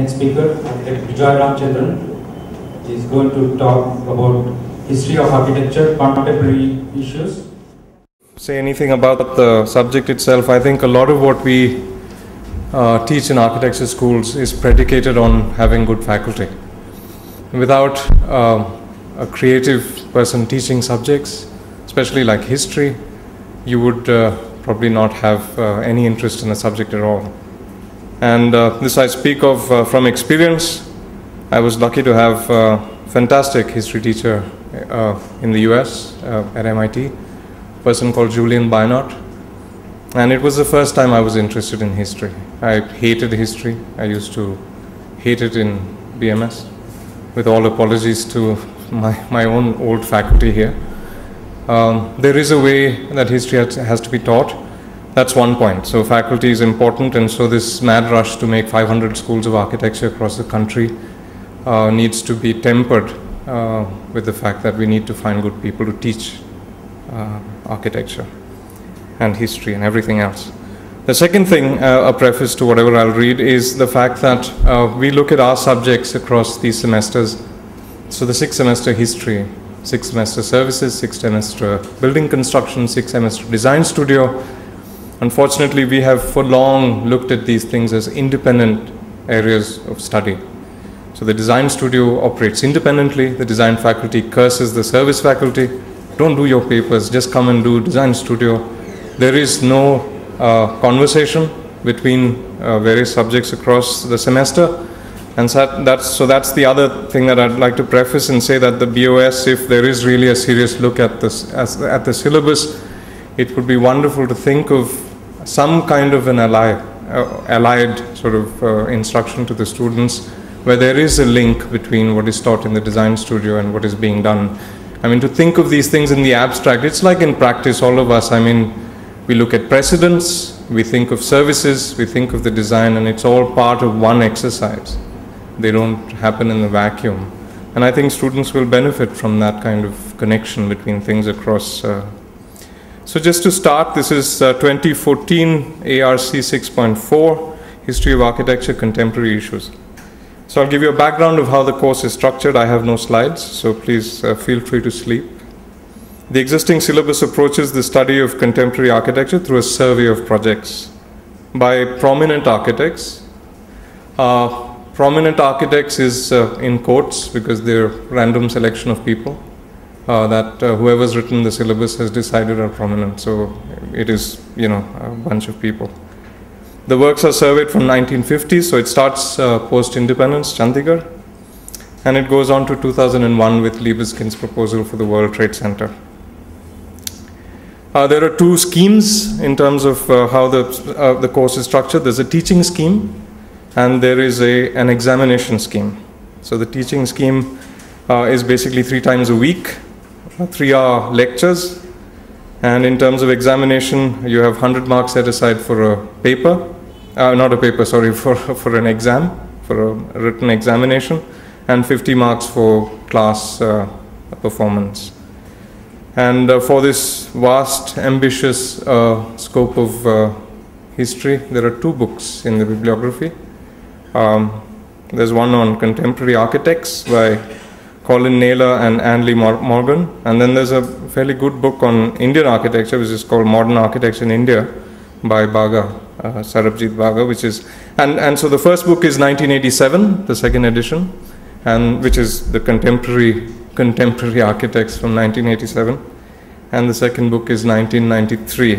Next speaker, architect Bijoy Ramchandran, is going to talk about history of architecture, contemporary issues. Say anything about the subject itself. I think a lot of what we teach in architecture schools is predicated on having good faculty. Without a creative person teaching subjects, especially like history, you would probably not have any interest in the subject at all. And this I speak of from experience. I was lucky to have a fantastic history teacher in the US at MIT, a person called Julian bynot. And it was the first time I was interested in history. I hated history. I used to hate it in BMS, with all apologies to my own old faculty here. There is a way that history has to be taught. That's one point. So faculty is important, and so this mad rush to make 500 schools of architecture across the country needs to be tempered with the fact that we need to find good people to teach architecture and history and everything else. The second thing, a preface to whatever I'll read, is the fact that we look at our subjects across these semesters. So the 6th semester history, 6th semester services, 6th semester building construction, 6th semester design studio. Unfortunately, we have for long looked at these things as independent areas of study. So the design studio operates independently. The design faculty curses the service faculty. Don't do your papers, just come and do design studio. There is no conversation between various subjects across the semester. And so that's the other thing that I'd like to preface and say, that the BOS, if there is really a serious look at this at the syllabus, it would be wonderful to think of some kind of an allied sort of instruction to the students, where there is a link between what is taught in the design studio and what is being done. I mean, to think of these things in the abstract, it's like in practice, all of us, I mean, we look at precedents, we think of services, we think of the design, and it's all part of one exercise. They don't happen in the vacuum. And I think students will benefit from that kind of connection between things across. So just to start, this is 2014 ARC 6.4, History of Architecture, Contemporary Issues. So I'll give you a background of how the course is structured. I have no slides, so please feel free to sleep. The existing syllabus approaches the study of contemporary architecture through a survey of projects by prominent architects. Prominent architects is in quotes because they're random selection of people that whoever's written the syllabus has decided are prominent. So it is, you know, a bunch of people. The works are surveyed from 1950, so it starts post-independence, Chandigarh, and it goes on to 2001 with Leibiscun's proposal for the World Trade Center. There are two schemes in terms of how the course is structured. There's a teaching scheme, and there is an examination scheme. So the teaching scheme is basically 3 times a week, 3-hour lectures, and in terms of examination, you have 100 marks set aside for a paper, not a paper, sorry, for an exam, for a written examination, and 50 marks for class performance. And for this vast, ambitious scope of history, there are 2 books in the bibliography. There's one on contemporary architects by Colin and Anley, and then there's a fairly good book on Indian architecture, which is called Modern Architecture in India by Baga, Sarabjeet Baga, which is, and so the first book is 1987, the second edition, and which is the contemporary architects from 1987, and the second book is 1993,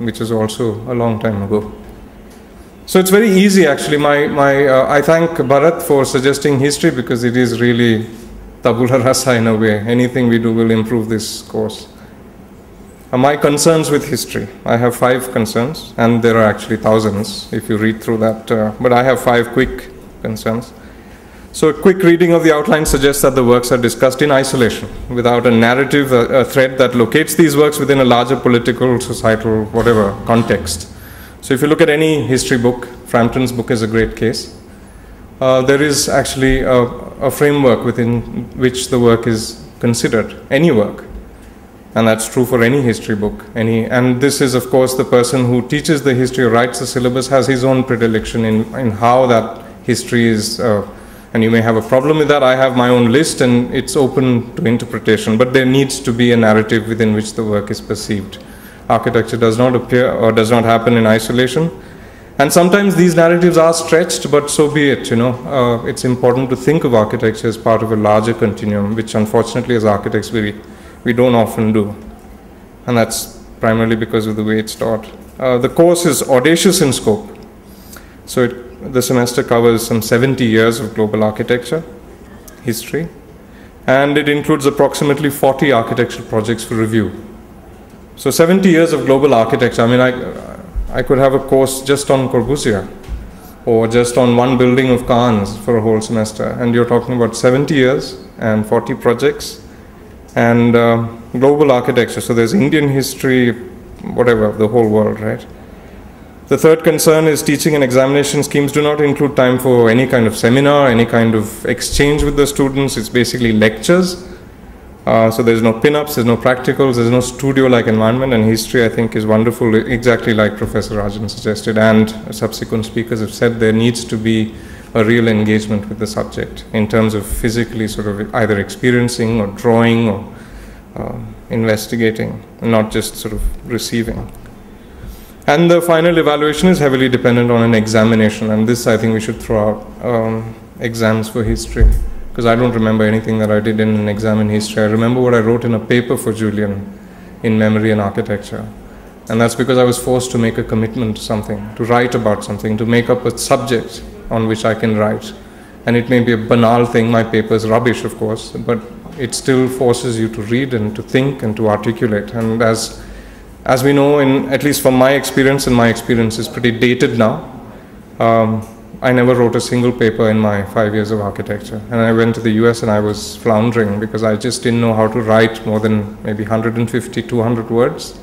which is also a long time ago. So it's very easy, actually. I thank Bharath for suggesting history, because it is really tabula rasa in a way. Anything we do will improve this course. My concerns with history. I have 5 concerns, and there are actually thousands if you read through that, but I have 5 quick concerns. So a quick reading of the outline suggests that the works are discussed in isolation, without a narrative, a thread that locates these works within a larger political, societal, whatever context. So if you look at any history book, Frampton's book is a great case. There is actually a framework within which the work is considered, any work. And that's true for any history book. And this is, of course, the person who teaches the history or writes the syllabus has his own predilection in how that history is, and you may have a problem with that. I have my own list, and it's open to interpretation, but there needs to be a narrative within which the work is perceived. Architecture does not appear or does not happen in isolation. And sometimes these narratives are stretched, but so be it, it's important to think of architecture as part of a larger continuum, which unfortunately as architects we don't often do. And that's primarily because of the way it's taught. The course is audacious in scope. So the semester covers some 70 years of global architecture, history, and it includes approximately 40 architectural projects for review. So 70 years of global architecture, I mean, I could have a course just on Corbusier or just on one building of Cannes for a whole semester, and you're talking about 70 years and 40 projects and global architecture. So there's Indian history, whatever, the whole world, right? The third concern is teaching and examination schemes do not include time for any kind of seminar, any kind of exchange with the students. It's basically lectures. So there's no pin-ups, there's no practicals, there's no studio-like environment, and history, I think, is wonderful, exactly like Professor Rajan suggested, and subsequent speakers have said there needs to be a real engagement with the subject in terms of physically sort of either experiencing or drawing or investigating, not just sort of receiving. And the final evaluation is heavily dependent on an examination, and this I think we should throw out exams for history, because I don't remember anything that I did in an exam in history. I remember what I wrote in a paper for Julian in memory and architecture, and that's because I was forced to make a commitment to something, to write about something, to make up a subject on which I can write. And it may be a banal thing, my paper is rubbish of course, but it still forces you to read and to think and to articulate. And as we know, at least from my experience, and my experience is pretty dated now, I never wrote a single paper in my 5 years of architecture. And I went to the US and I was floundering because I just didn't know how to write more than maybe 150, 200 words.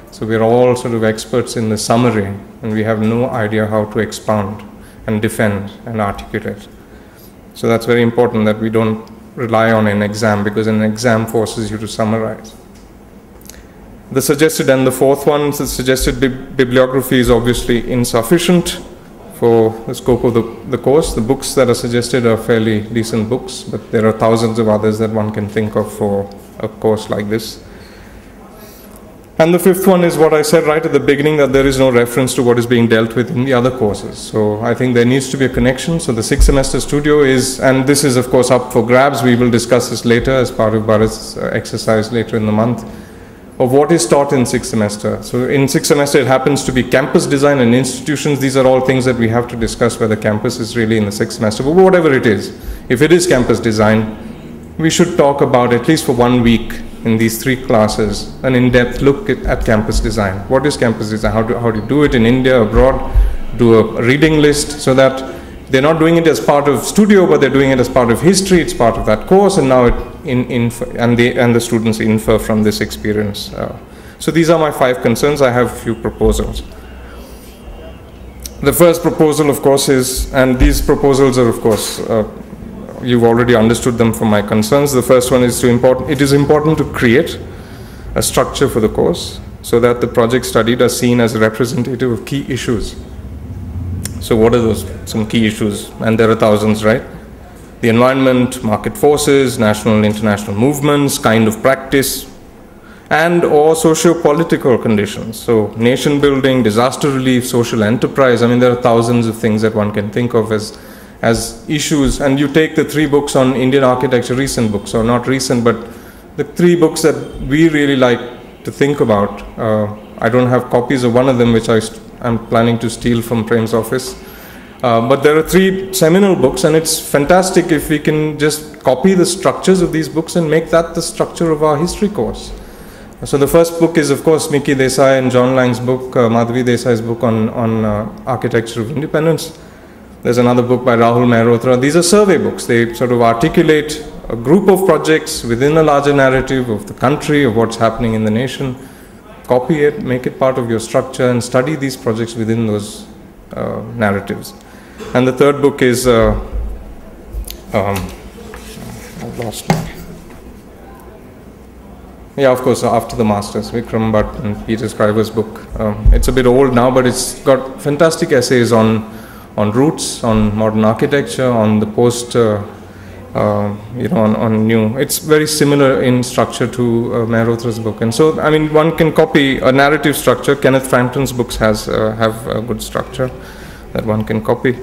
So we're all sort of experts in the summary, and we have no idea how to expound and defend and articulate. So that's very important that we don't rely on an exam, because an exam forces you to summarize. The suggested, and the fourth one, the suggested bibliography is obviously insufficient for the scope of the course. The books that are suggested are fairly decent books, but there are thousands of others that one can think of for a course like this. And the fifth one is what I said right at the beginning, that there is no reference to what is being dealt with in the other courses. So I think there needs to be a connection. So the 6th semester studio is, and this is of course up for grabs, we will discuss this later as part of Bharath's exercise later in the month, of what is taught in 6th semester. So in 6th semester it happens to be campus design and institutions. These are all things that we have to discuss whether campus is really in the 6th semester, but whatever it is, if it is campus design, we should talk about, at least for 1 week in these 3 classes, an in-depth look at campus design. What is campus design? How do you do it in India, abroad? Do a reading list, so that they're not doing it as part of studio, but they're doing it as part of history. It's part of that course, and now and the students infer from this experience. So these are my 5 concerns. I have a few proposals. The first proposal, of course, is, and these proposals are, of course, you've already understood them from my concerns. The first one is it is important to create a structure for the course so that the projects studied are seen as representative of key issues. So what are those some key issues? And there are thousands, right? The environment, market forces, national and international movements, kind of practice, and or socio-political conditions. So nation building, disaster relief, social enterprise. I mean, there are thousands of things that one can think of as issues. And you take the 3 books on Indian architecture, recent books, or not recent, but the 3 books that we really like to think about. I don't have copies of one of them, which I'm planning to steal from Prem's office. But there are 3 seminal books, and it's fantastic if we can just copy the structures of these books and make that the structure of our history course. So the first book is, of course, Miki Desai and John Lang's book, Madhavi Desai's book on Architecture of Independence. There's another book by Rahul Mehrotra. These are survey books. They sort of articulate a group of projects within a larger narrative of the country, of what's happening in the nation. Copy it, make it part of your structure, and study these projects within those narratives. And the third book is, I've lost it. Yeah, of course, After the Masters, Vikram Bhatt and Peter Scriver's book. It's a bit old now, but it's got fantastic essays on on roots, on modern architecture, on the post, on new. It's very similar in structure to Mehrotra's book. And so, I mean, one can copy a narrative structure. Kenneth Frampton's books have a good structure that one can copy.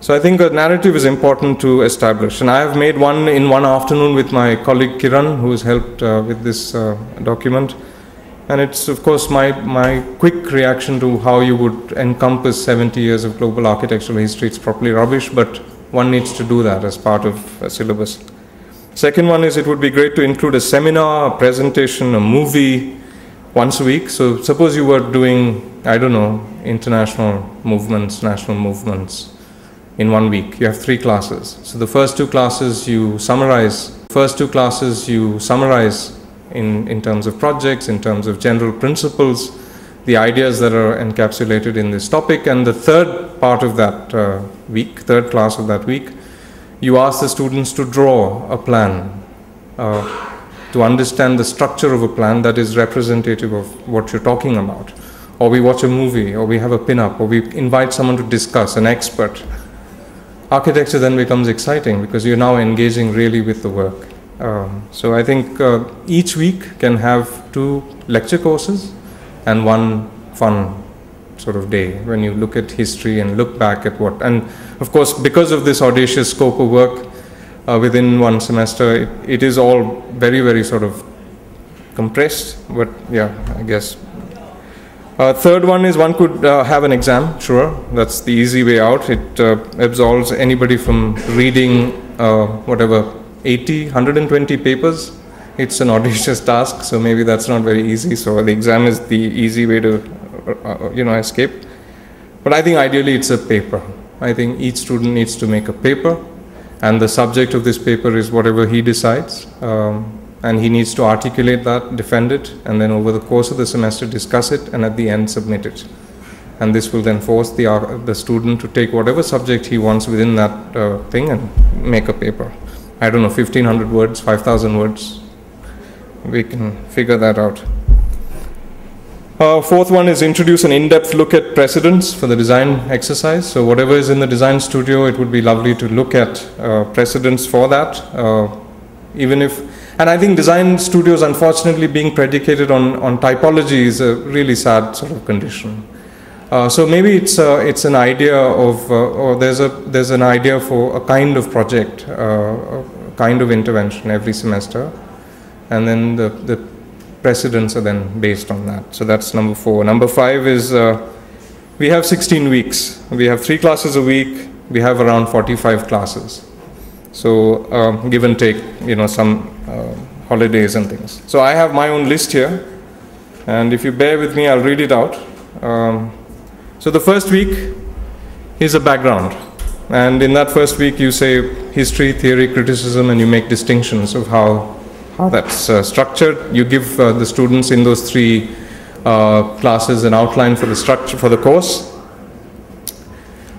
So I think a narrative is important to establish. And I have made one in one afternoon with my colleague Kiran, who has helped with this document. And it's, of course, my quick reaction to how you would encompass 70 years of global architectural history. It's probably rubbish, but one needs to do that as part of a syllabus. Second one is, it would be great to include a seminar, a presentation, a movie once a week. So suppose you were doing, I don't know, international movements, national movements in 1 week. You have 3 classes. So the first 2 classes you summarize. In terms of projects, in terms of general principles, the ideas that are encapsulated in this topic. And the third part of that third class of that week, you ask the students to draw a plan, to understand the structure of a plan that is representative of what you're talking about. Or we watch a movie, or we have a pin-up, or we invite someone to discuss, an expert. Architecture then becomes exciting because you're now engaging really with the work. So I think each week can have 2 lecture courses and 1 fun sort of day when you look at history and look back at what. And of course, because of this audacious scope of work within 1 semester, it is all very, very sort of compressed. But yeah, I guess. Third one is, one could have an exam, sure. That's the easy way out. It absolves anybody from reading whatever, 80, 120 papers. It's an audacious task, so maybe that's not very easy. So the exam is the easy way to, escape. But I think ideally it's a paper. I think each student needs to make a paper, and the subject of this paper is whatever he decides. And he needs to articulate that, defend it, and then over the course of the semester discuss it, and at the end submit it. And this will then force the student to take whatever subject he wants within that thing and make a paper. I don't know, 1,500 words, 5,000 words. We can figure that out. Fourth one is introduce an in-depth look at precedents for the design exercise. So whatever is in the design studio, it would be lovely to look at precedents for that. And I think design studios, unfortunately, being predicated on typology is a really sad sort of condition. So maybe it's an idea of, or there's an idea for a kind of project, a kind of intervention every semester, and then the precedents are then based on that. So that's number 4. Number 5 is we have 16 weeks. We have 3 classes a week. We have around 45 classes. So give and take, some holidays and things. So I have my own list here, and if you bear with me, I'll read it out. So the first week is a background, and in that first week you say history, theory, criticism, and you make distinctions of how that's structured. You give the students in those 3 classes an outline for the structure for the course.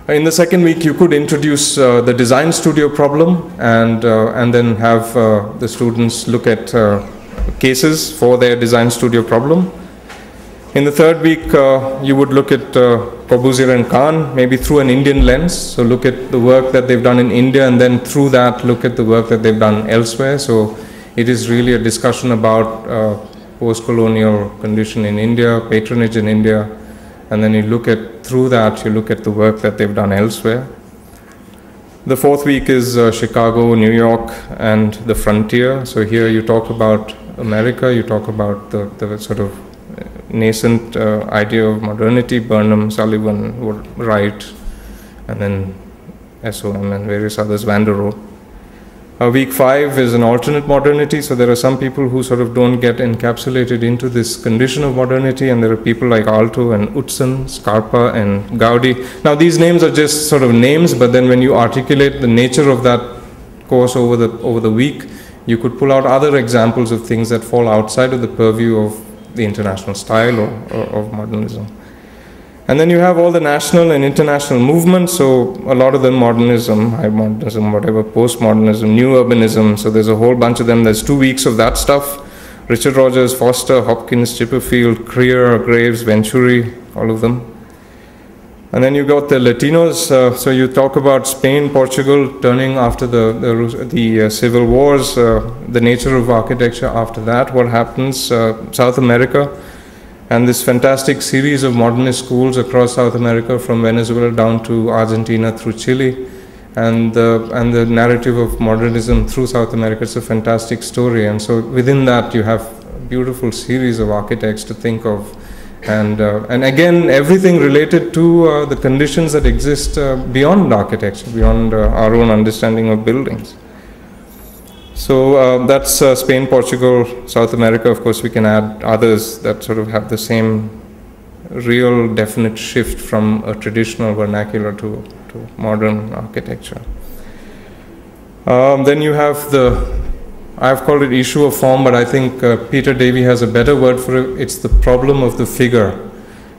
In the second week, you could introduce the design studio problem, and then have the students look at cases for their design studio problem. In the third week, you would look at Corbusier and Kahn, maybe through an Indian lens. So look at the work that they've done in India, and then through that, look at the work that they've done elsewhere. So it is really a discussion about post-colonial condition in India, patronage in India, and then you look at, through that, you look at the work that they've done elsewhere. The fourth week is Chicago, New York, and the frontier. So here you talk about America, you talk about the sort of nascent idea of modernity, Burnham, Sullivan, Wright, and then SOM and various others, Van der Rohe. Week 5 is an alternate modernity, so there are some people who sort of don't get encapsulated into this condition of modernity, and there are people like Aalto and Utzon, Scarpa and Gaudi. Now these names are just sort of names, but then when you articulate the nature of that course over the week, you could pull out other examples of things that fall outside of the purview of the international style or of modernism. And then you have all the national and international movements, so a lot of them modernism, high modernism, whatever, postmodernism, new urbanism, so there's a whole bunch of them. There's 2 weeks of that stuff. Richard Rogers, Foster, Hopkins, Chipperfield, Creer, Graves, Venturi, all of them. And then you got the Latinos. So you talk about Spain, Portugal turning after the civil wars, the nature of architecture after that, what happens, South America, and this fantastic series of modernist schools across South America, from Venezuela down to Argentina through Chile, and the narrative of modernism through South America. It's a fantastic story, and so within that you have a beautiful series of architects to think of, and again everything related to the conditions that exist beyond architecture, beyond our own understanding of buildings. So that's Spain, Portugal, South America. Of course, we can add others that sort of have the same real definite shift from a traditional vernacular to modern architecture. Then you have I've called it issue of form, but I think Peter Davey has a better word for it. It's the problem of the figure.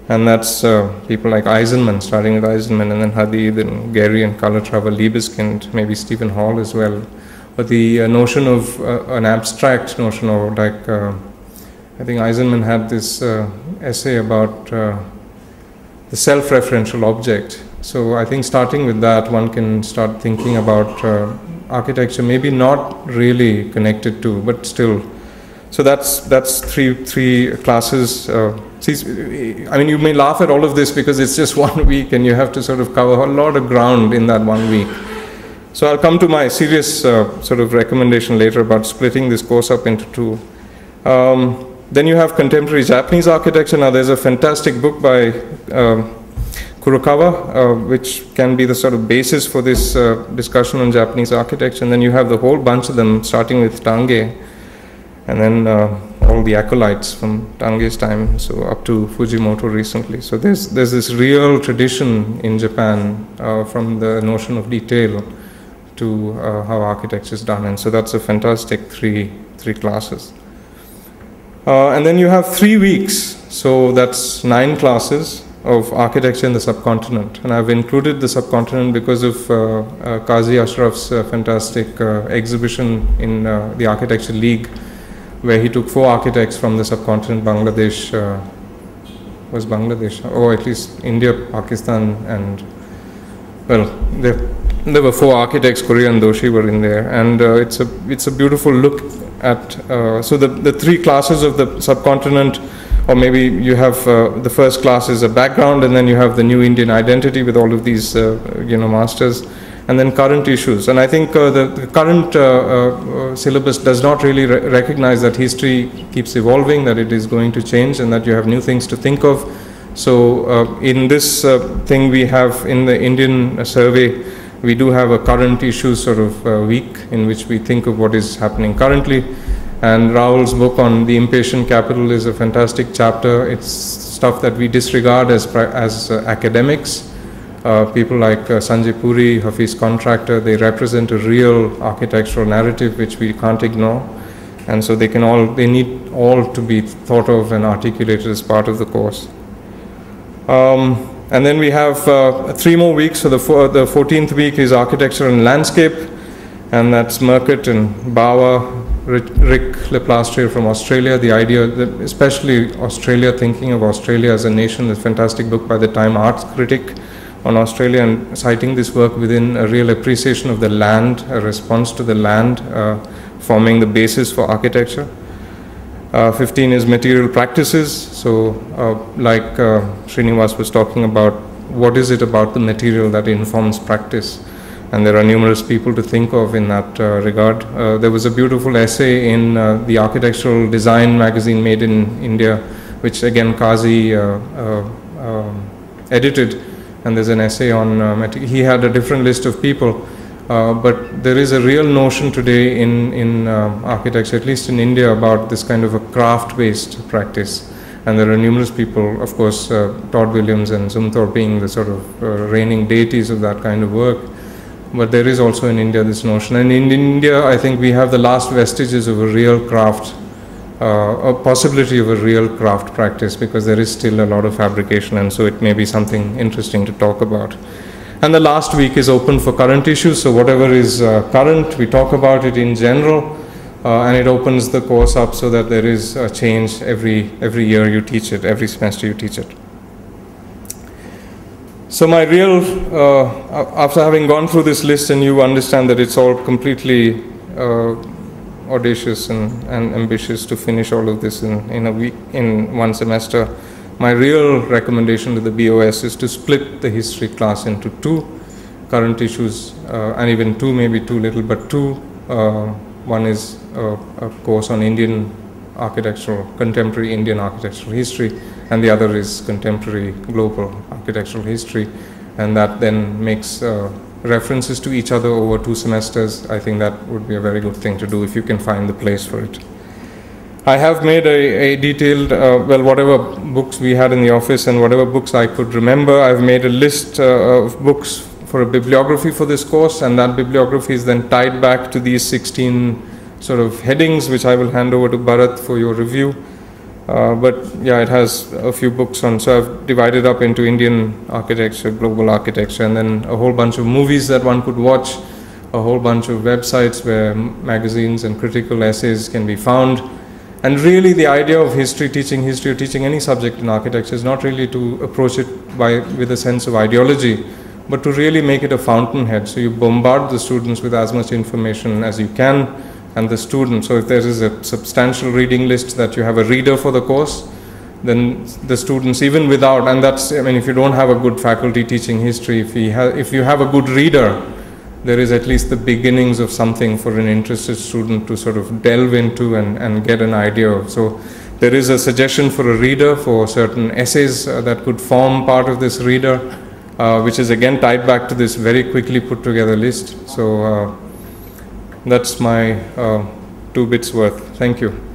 And that's people like Eisenman, starting with Eisenman, and then Hadid and Gehry and Calatrava, leibiscun, maybe Stephen Hall as well. But the notion of an abstract notion, or like, I think Eisenman had this essay about the self-referential object. So I think starting with that, one can start thinking about architecture, maybe not really connected to, but still. So that's three classes. I mean, you may laugh at all of this because it's just 1 week and you have to sort of cover a lot of ground in that 1 week. So I'll come to my serious sort of recommendation later about splitting this course up into two. Then you have contemporary Japanese architecture. Now there's a fantastic book by Kurokawa, which can be the sort of basis for this discussion on Japanese architecture. And then you have the whole bunch of them, starting with Tange, and then all the acolytes from Tange's time, so up to Fujimoto recently. So there's this real tradition in Japan from the notion of detail to how architecture is done. And so that's a fantastic three classes. And then you have 3 weeks, so that's 9 classes of architecture in the subcontinent. And I've included the subcontinent because of Qazi Ashraf's fantastic exhibition in the Architecture League, where he took 4 architects from the subcontinent, Bangladesh, was Bangladesh, or at least India, Pakistan, and, well, there were 4 architects, Korea and Doshi were in there, and it's a beautiful look at, so the 3 classes of the subcontinent, or maybe you have the first class is a background, and then you have the new Indian identity with all of these, masters, and then current issues. And I think the current syllabus does not really recognize that history keeps evolving, that it is going to change, and that you have new things to think of. So in this thing we have in the Indian survey, we do have a current issues sort of week in which we think of what is happening currently. And Raul's book on the impatient capital is a fantastic chapter. It's stuff that we disregard as academics. People like Sanjay Puri, Hafiz Contractor, they represent a real architectural narrative which we can't ignore. And so they need all to be thought of and articulated as part of the course. And then we have 3 more weeks. So the 14th week is architecture and landscape, and that's Merkett and Bauer, Rick Leplastrier from Australia. The idea that especially Australia, thinking of Australia as a nation, a fantastic book by the Time Arts critic on Australia, and citing this work within a real appreciation of the land, a response to the land, forming the basis for architecture. 15 is material practices. So like Srinivas was talking about, what is it about the material that informs practice? And there are numerous people to think of in that regard. There was a beautiful essay in the Architectural Design magazine made in India, which again Qazi edited, and there's an essay on, he had a different list of people, but there is a real notion today in architecture, at least in India, about this kind of a craft-based practice. And there are numerous people, of course, Todd Williams and Zumthor being the sort of reigning deities of that kind of work. But there is also in India this notion. And in India, I think we have the last vestiges of a real craft, a possibility of a real craft practice, because there is still a lot of fabrication, and so it may be something interesting to talk about. And the last week is open for current issues. So whatever is current, we talk about it in general, and it opens the course up so that there is a change every year you teach it, every semester you teach it. So my real, after having gone through this list, and you understand that it's all completely audacious and ambitious to finish all of this in a week, in one semester, my real recommendation to the BOS is to split the history class into two current issues, and even two, maybe too little, but two. One is a course on Indian architectural, contemporary Indian architectural history, and the other is contemporary global architectural history, and that then makes references to each other over 2 semesters. I think that would be a very good thing to do if you can find the place for it. I have made a detailed, whatever books we had in the office and whatever books I could remember, I've made a list of books for a bibliography for this course, and that bibliography is then tied back to these 16 sort of headings, which I will hand over to Bharath for your review. But yeah, it has a few books on, so I've divided up into Indian architecture, global architecture, and then a whole bunch of movies that one could watch, a whole bunch of websites where magazines and critical essays can be found. And really the idea of history or teaching any subject in architecture is not really to approach it with a sense of ideology, but to really make it a fountainhead. So you bombard the students with as much information as you can, and the student. So if there is a substantial reading list that you have a reader for the course, then the students, even without, and that's, I mean, if you don't have a good faculty teaching history, if you have a good reader, there is at least the beginnings of something for an interested student to sort of delve into and get an idea of. So there is a suggestion for a reader for certain essays that could form part of this reader, which is again tied back to this very quickly put together list. So that's my 2 bits worth. Thank you.